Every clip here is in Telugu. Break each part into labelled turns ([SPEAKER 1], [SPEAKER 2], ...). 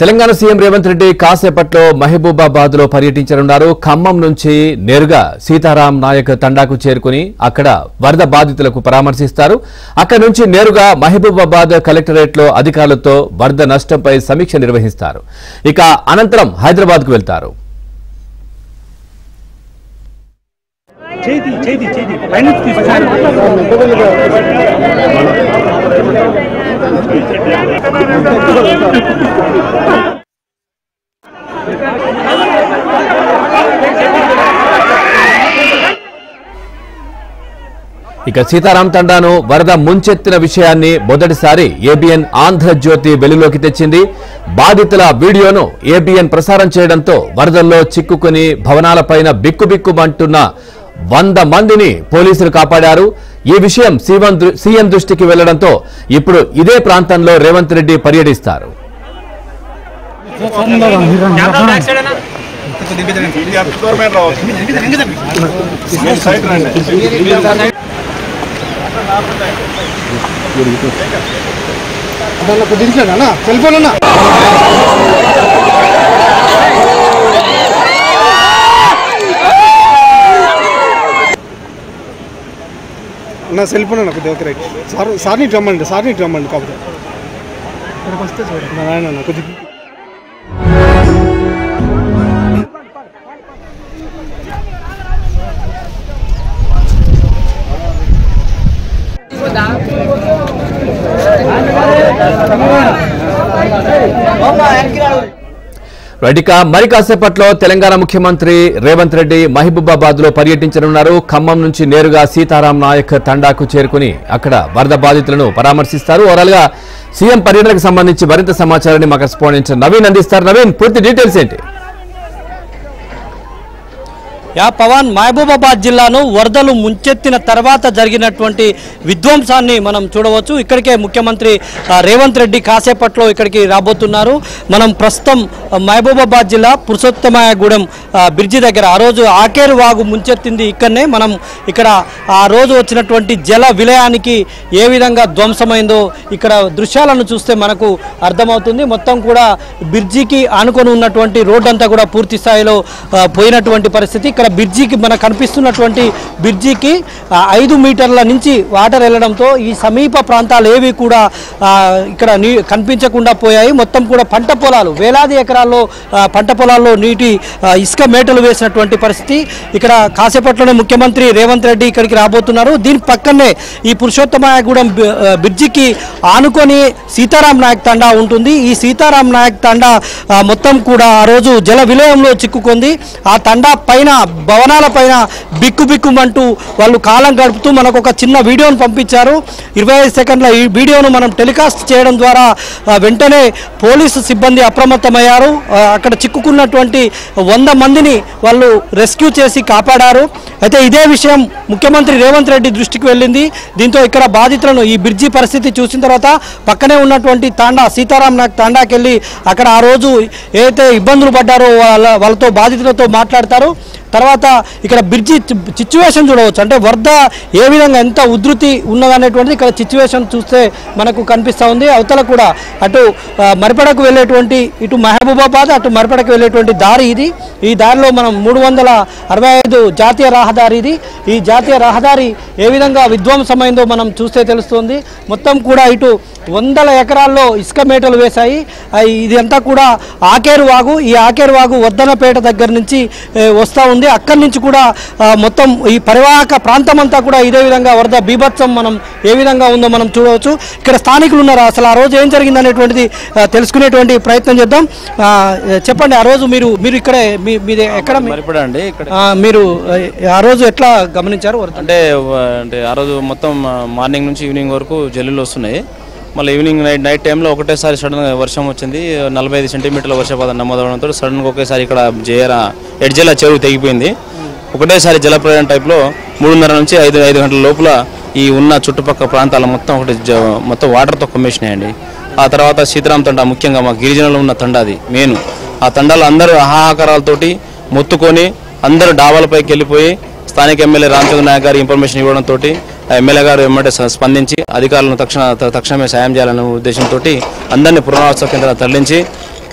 [SPEAKER 1] తెలంగాణ సీఎం రేవంత్ రెడ్డి కాసేపట్లో మహబూబాబాద్ లో పర్యటించనున్నారు. ఖమ్మం నుంచి నేరుగా సీతారాం నాయక్ తండాకు చేరుకుని అక్కడ వరద బాధితులకు పరామర్శిస్తారు. అక్కడి నుంచి నేరుగా మహబూబాబాద్ కలెక్టరేట్ లో అధికారులతో వరద నష్టంపై సమీక్ష నిర్వహిస్తారు. ఇక అనంతరం హైదరాబాద్ కు వెళ్తారు. ఇక సీతారాం తండాను వరద ముంచెత్తిన విషయాన్ని మొదటిసారి ఏబిఎన్ ఆంధ్రజ్యోతి వెలుగులోకి తెచ్చింది. బాధితుల వీడియోను ఏబిఎన్ ప్రసారం చేయడంతో వరదల్లో చిక్కుకుని భవనాలపైన బిక్కుబిక్కుమంటున్న 100 మందిని పోలీసులు కాపాడారు. ఈ విషయం సీఎం దృష్టికి వెళ్లడంతో ఇప్పుడు ఇదే ప్రాంతంలో రేవంత్ రెడ్డి పర్యటిస్తారు.
[SPEAKER 2] నా సెల్ ఫోన్ అన్న కొద్దిగా రైట్ సార్ని రమ్మండి కాకపోతే ఇక్కడికి వస్తే చూడండి కొద్దిగా
[SPEAKER 1] ఇక మరి కాసేపట్లో తెలంగాణ ముఖ్యమంత్రి రేవంత్ రెడ్డి మహబూబాబాద్ లో పర్యటించనున్నారు. ఖమ్మం నుంచి నేరుగా సీతారాం నాయక్ తండాకు చేరుకుని అక్కడ వరద బాధితులను పరామర్శిస్తారు. ఓవరాల్ గా సీఎం పర్యటనకు సంబంధించి మరింత సమాచారాన్ని మా కరెస్పాండెంట్ నవీన్ అందిస్తారు. నవీన్, పూర్తి డీటెయిల్స్ ఏంటి?
[SPEAKER 3] పవన్, మహబూబాబాద్ జిల్లాను వరదలు ముంచెత్తిన తర్వాత జరిగినటువంటి విధ్వంసాన్ని మనం చూడవచ్చు. ఇక్కడికే ముఖ్యమంత్రి రేవంత్ రెడ్డి కాసేపట్లో ఇక్కడికి రాబోతున్నారు. మనం ప్రస్తుతం మహబూబాబాద్ జిల్లా పురుషోత్తమగూడెం బ్రిడ్జి దగ్గర ఆ రోజు ఆకేరు వాగు ముంచెత్తింది. ఇక్కడనే మనం ఇక్కడ ఆ రోజు వచ్చినటువంటి జల విలయానికి ఏ విధంగా ధ్వంసమైందో ఇక్కడ దృశ్యాలను చూస్తే మనకు అర్థమవుతుంది. మొత్తం కూడా బ్రిడ్జికి ఆనుకొని ఉన్నటువంటి రోడ్డు అంతా కూడా పూర్తి స్థాయిలో పోయినటువంటి పరిస్థితి. ఇక్కడ బ్రిడ్జికి మనకు కనిపిస్తున్నటువంటి బ్రిడ్జికి 5 మీటర్ల నుంచి వాటర్ వెళ్ళడంతో ఈ సమీప ప్రాంతాలు ఏవి కూడా ఇక్కడ కనిపించకుండా పోయాయి. మొత్తం కూడా పంట పొలాలు, వేలాది ఎకరాల్లో పంట పొలాల్లో నీటి ఇసుక మేటలు వేసినటువంటి పరిస్థితి. ఇక్కడ కాసేపట్లోనే ముఖ్యమంత్రి రేవంత్ రెడ్డి ఇక్కడికి రాబోతున్నారు. దీని పక్కనే ఈ పురుషోత్తమగూడెం బ్రిడ్జికి ఆనుకొని సీతారాం నాయక్ తండా ఉంటుంది. ఈ సీతారాం నాయక్ తండా మొత్తం కూడా ఆ రోజు జల విలయంలో చిక్కుకుంది. ఆ తండా పైన భవనాల పైన బిక్కుబిక్కుమంటూ వాళ్ళు కాలం గడుపుతూ మనకు ఒక చిన్న వీడియోను పంపించారు. 25 సెకండ్ల ఈ వీడియోను మనం టెలికాస్ట్ చేయడం ద్వారా వెంటనే పోలీసు సిబ్బంది అప్రమత్తమయ్యారు. అక్కడ చిక్కుకున్నటువంటి 100 మందిని వాళ్ళు రెస్క్యూ చేసి కాపాడారు. అయితే ఇదే విషయం ముఖ్యమంత్రి రేవంత్ రెడ్డి దృష్టికి వెళ్ళింది. దీంతో ఇక్కడ బాధితులను ఈ బ్రిడ్జి పరిస్థితి చూసిన తర్వాత పక్కనే ఉన్నటువంటి తాండా సీతారాం నాయక్ తాండాకి వెళ్ళి అక్కడ ఆ రోజు ఏదైతే ఇబ్బందులు పడ్డారో వాళ్ళతో బాధితులతో మాట్లాడతారు. తర్వాత ఇక్కడ బ్రిడ్జి సిచ్యువేషన్ చూడవచ్చు. అంటే వరద ఏ విధంగా ఎంత ఉధృతి ఉన్నదనేటువంటిది ఇక్కడ సిచ్యువేషన్ చూస్తే మనకు కనిపిస్తూ ఉంది. అవతల కూడా అటు మరిపడకు వెళ్ళేటువంటి ఇటు మహబూబాబాద్ అటు మరిపడకు వెళ్ళేటువంటి దారి ఇది. ఈ దారిలో మనం 365 జాతీయ రహదారి ఇది. ఈ జాతీయ రహదారి ఏ విధంగా విధ్వంసమైందో మనం చూస్తే తెలుస్తుంది. మొత్తం కూడా ఇటు 100 ఎకరాల్లో ఇసుక మేటలు వేశాయి. ఇది అంతా కూడా ఆకేరు వాగు. ఈ ఆకేరు వాగు వర్ధనపేట దగ్గర నుంచి వస్తూ ఉంది. అక్కడి నుంచి కూడా మొత్తం ఈ పరివాహక ప్రాంతం అంతా కూడా ఇదే విధంగా వరద బీభత్సం మనం ఏ విధంగా ఉందో మనం చూడవచ్చు. ఇక్కడ స్థానికులు ఉన్నారు. అసలు ఆ రోజు ఏం జరిగింది అనేటువంటిది తెలుసుకునేటువంటి ప్రయత్నం చేద్దాం. చెప్పండి, ఆ రోజు మీరు ఇక్కడే మీది ఎక్కడ మీరు ఆ రోజు ఎట్లా గమనించారు?
[SPEAKER 4] అంటే ఆ రోజు మొత్తం మార్నింగ్ నుంచి ఈవినింగ్ వరకు జల్లులు వస్తున్నాయి. మళ్ళీ ఈవినింగ్ నైట్ టైంలో ఒకటేసారి సడన్గా వర్షం వచ్చింది. 45 సెంటీమీటర్ల వర్షపాతం నమోదవడంతో సడన్గా ఒకేసారి ఇక్కడ ఎడ్జెల చెరువు తెగిపోయింది. ఒకటేసారి జలప్రయాణం టైప్లో 3:30 నుంచి 5 గంటల లోపల ఈ ఉన్న చుట్టుపక్కల ప్రాంతాల మొత్తం వాటర్తో కమ్మేసినాయండి. ఆ తర్వాత సీతారాం తండా, ముఖ్యంగా మా గిరిజనులు ఉన్న తండా అది మెయిన్. ఆ తండాలో అందరూ ఆహాకారాలతోటి మొత్తుకొని అందరూ డాబాలపైకి వెళ్ళిపోయి స్థానిక ఎమ్మెల్యే రామచంద్ర నాయక్ గారి ఇన్ఫర్మేషన్ ఇవ్వడంతో ఎమ్మెల్యే గారు వెంబడే స్పందించి అధికారులను తక్షణమే సాయం చేయాలనే ఉద్దేశంతో అందరినీ పునరావాస కేంద్రాలకు తరలించి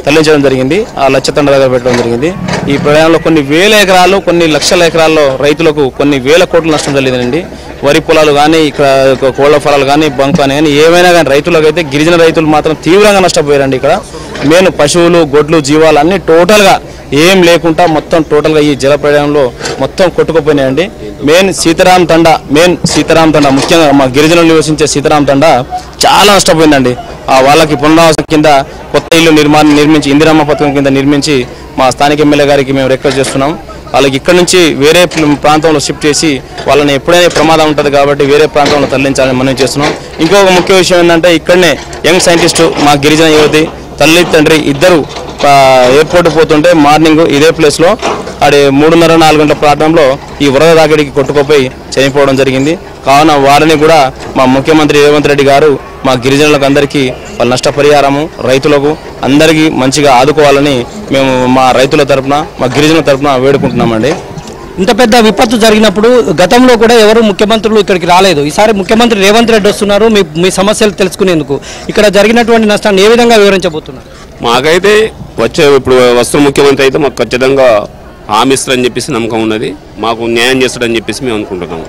[SPEAKER 4] తరలించడం జరిగింది. ఆ లచ్చతండ దగ్గర పెట్టడం జరిగింది. ఈ ప్రయాణంలో కొన్ని వేల ఎకరాలు, కొన్ని లక్షల ఎకరాల్లో రైతులకు కొన్ని వేల కోట్ల నష్టం జరిగిందండి. వరి పొలాలు కానీ, ఇక్కడ కోళ్ల ఫలాలు కానీ, బంక్ కానీ ఏమైనా కానీ రైతులకు అయితే గిరిజన రైతులు మాత్రం తీవ్రంగా నష్టపోయారండి. ఇక్కడ మెయిన్ పశువులు, గొడ్లు, జీవాలు అన్ని టోటల్గా ఏం లేకుండా మొత్తం టోటల్గా ఈ జల ప్రయాణంలో మొత్తం కొట్టుకుపోయినాయండి. మెయిన్ సీతారాం తండా ముఖ్యంగా మా గిరిజనులు నివసించే సీతారాం తండా చాలా నష్టపోయిందండి. వాళ్ళకి పునరావాసం కింద కొత్త ఇల్లు నిర్మించి ఇందిరమ్మ పథకం కింద నిర్మించి మా స్థానిక ఎమ్మెల్యే గారికి మేము రిక్వెస్ట్ చేస్తున్నాం. వాళ్ళకి ఇక్కడ నుంచి వేరే ప్రాంతంలో షిఫ్ట్ చేసి వాళ్ళని ఎప్పుడైనా ప్రమాదం ఉంటుంది కాబట్టి వేరే ప్రాంతంలో తరలించాలని మనం చేస్తున్నాం. ఇంకొక ముఖ్య విషయం ఏంటంటే ఇక్కడనే యంగ్ సైంటిస్టు మా గిరిజన యువతి తల్లి తండ్రి ఇద్దరు ఎయిర్పోర్ట్ పోతుంటే మార్నింగ్ ఇదే ప్లేస్లో 3:30-4 గంటల ప్రాంతంలో ఈ వరద తాకిడికి కొట్టుకుపోయి చనిపోవడం జరిగింది. కావున వారిని కూడా మా ముఖ్యమంత్రి రేవంత్ రెడ్డి గారు మా గిరిజనులకు అందరికీ వాళ్ళ నష్టపరిహారము రైతులకు అందరికీ మంచిగా ఆదుకోవాలని మేము మా రైతుల తరఫున మా గిరిజనుల తరఫున వేడుకుంటున్నామండి.
[SPEAKER 3] ఇంత పెద్ద విపత్తు జరిగినప్పుడు గతంలో కూడా ఎవరు ముఖ్యమంత్రులు ఇక్కడికి రాలేదు. ఈసారి ముఖ్యమంత్రి రేవంత్ రెడ్డి వస్తున్నారు మీ సమస్యలు తెలుసుకునేందుకు. ఇక్కడ జరిగినటువంటి నష్టాన్ని ఏ విధంగా వివరించబోతున్నారు?
[SPEAKER 5] మాకైతే ఇప్పుడు వస్తున్న ముఖ్యమంత్రి అయితే మాకు ఖచ్చితంగా హామీ ఇస్తారని చెప్పేసి నమ్మకం ఉన్నది. మాకు న్యాయం చేస్తాడని చెప్పేసి మేము అనుకుంటున్నాము.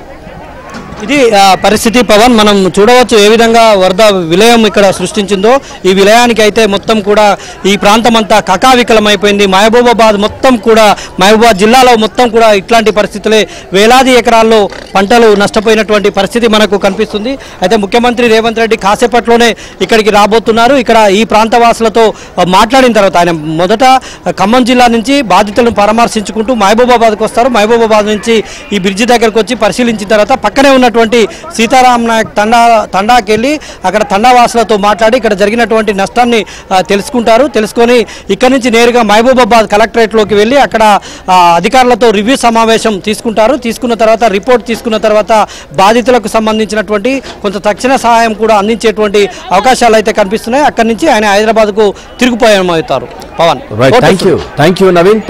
[SPEAKER 3] ఇది పరిస్థితి పవన్. మనం చూడవచ్చు ఏ విధంగా వరద విలయం ఇక్కడ సృష్టించిందో. ఈ విలయానికి అయితే మొత్తం కూడా ఈ ప్రాంతం అంతా కకావికలమైపోయింది. మహబూబాబాద్ మొత్తం కూడా మహబూబాబాద్ జిల్లాలో మొత్తం కూడా ఇట్లాంటి పరిస్థితులే, వేలాది ఎకరాల్లో పంటలు నష్టపోయినటువంటి పరిస్థితి మనకు కనిపిస్తుంది. అయితే ముఖ్యమంత్రి రేవంత్ రెడ్డి కాసేపట్లోనే ఇక్కడికి రాబోతున్నారు. ఇక్కడ ఈ ప్రాంత వాసులతో మాట్లాడిన తర్వాత ఆయన మొదట ఖమ్మం జిల్లా నుంచి బాధితులను పరామర్శించుకుంటూ మహబూబాబాద్కు వస్తారు. మహబూబాబాద్ నుంచి ఈ బ్రిడ్జి దగ్గరకు వచ్చి పరిశీలించిన తర్వాత పక్కనే ఉన్న సీతారాం నాయక్ తండాకి వెళ్ళి అక్కడ తండావాసులతో మాట్లాడి ఇక్కడ జరిగినటువంటి నష్టాన్ని తెలుసుకొని ఇక్కడ నుంచి నేరుగా మహబూబాబాద్ కలెక్టరేట్లోకి వెళ్ళి అక్కడ అధికారులతో రివ్యూ సమావేశం తీసుకున్న తర్వాత రిపోర్ట్ తీసుకున్న తర్వాత బాధితులకు సంబంధించినటువంటి కొంత తక్షణ సహాయం కూడా అందించేటువంటి అవకాశాలు అయితే కనిపిస్తున్నాయి. అక్కడి నుంచి ఆయన హైదరాబాద్కు తిరిగిపోయామవుతారు. Pawan,
[SPEAKER 1] thank you Naveen.